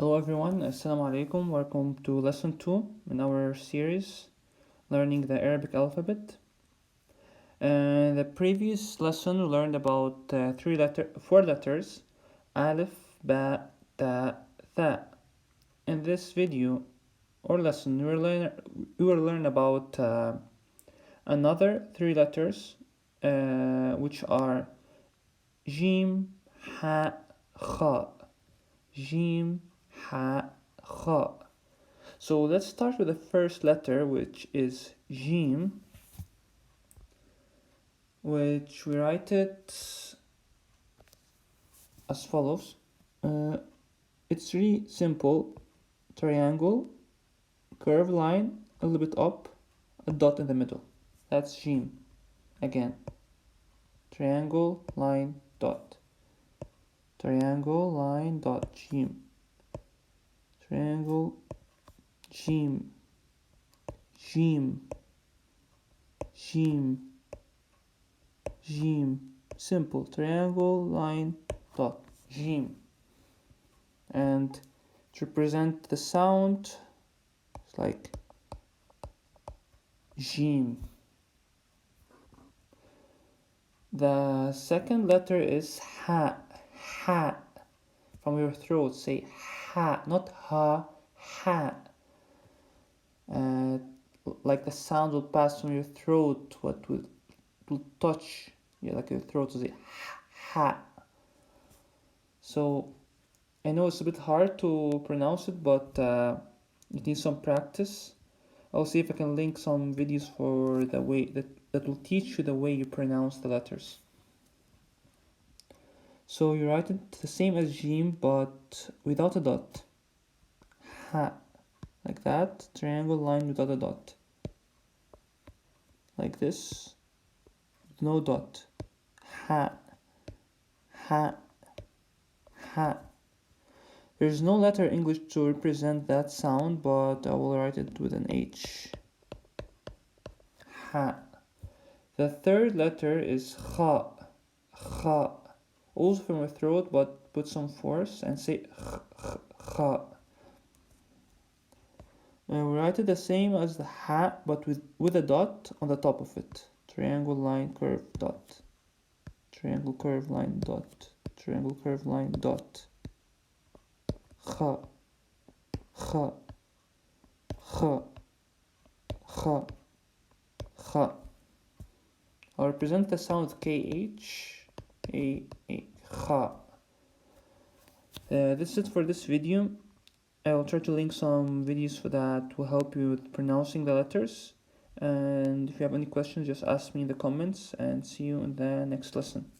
Hello everyone, Assalamu alaikum. Welcome to lesson 2 in our series learning the Arabic alphabet. The previous lesson we learned about four letters: Alif, Ba, Ta, Tha. In this video or lesson we will learn about another three letters which are Jim, Ha, Kha. Jim, Ha, Kha. So let's start with the first letter, which is Jim, which we write it as follows. It's really simple: triangle, curved line, a little bit up, a dot in the middle. That's Jim. Again, triangle, line, dot. Triangle, line, dot, Jim. Triangle, Jim. Jim. Jim. Jim. Simple. Triangle, line, dot. Jim. And to represent the sound, it's like Jim. The second letter is Ha. Ha. From your throat, say Ha, not Ha, Ha. Like the sound will pass from your throat, what will touch like your throat, so say Ha. So I know it's a bit hard to pronounce it, but it needs some practice. I'll see if I can link some videos for the way that will teach you the way you pronounce the letters. So you write it the same as Jim, but without a dot. Ha. Like that. Triangle, line without a dot. Like this. No dot. Ha. Ha. Ha. There's no letter in English to represent that sound, but I will write it with an H. Ha. The third letter is Kha. Kha. Also from your throat, but put some force and say Kha. We write it the same as the Ha, but with a dot on the top of it. Triangle, line, curve, dot. Triangle, curve, line, dot. Triangle, curve, line, dot. Kha. Kha. Kha. Kha. Kha. I'll represent the sound KH. Kha. This is it for this video. I will try to link some videos for that will help you with pronouncing the letters. And if you have any questions, just ask me in the comments, and see you in the next lesson.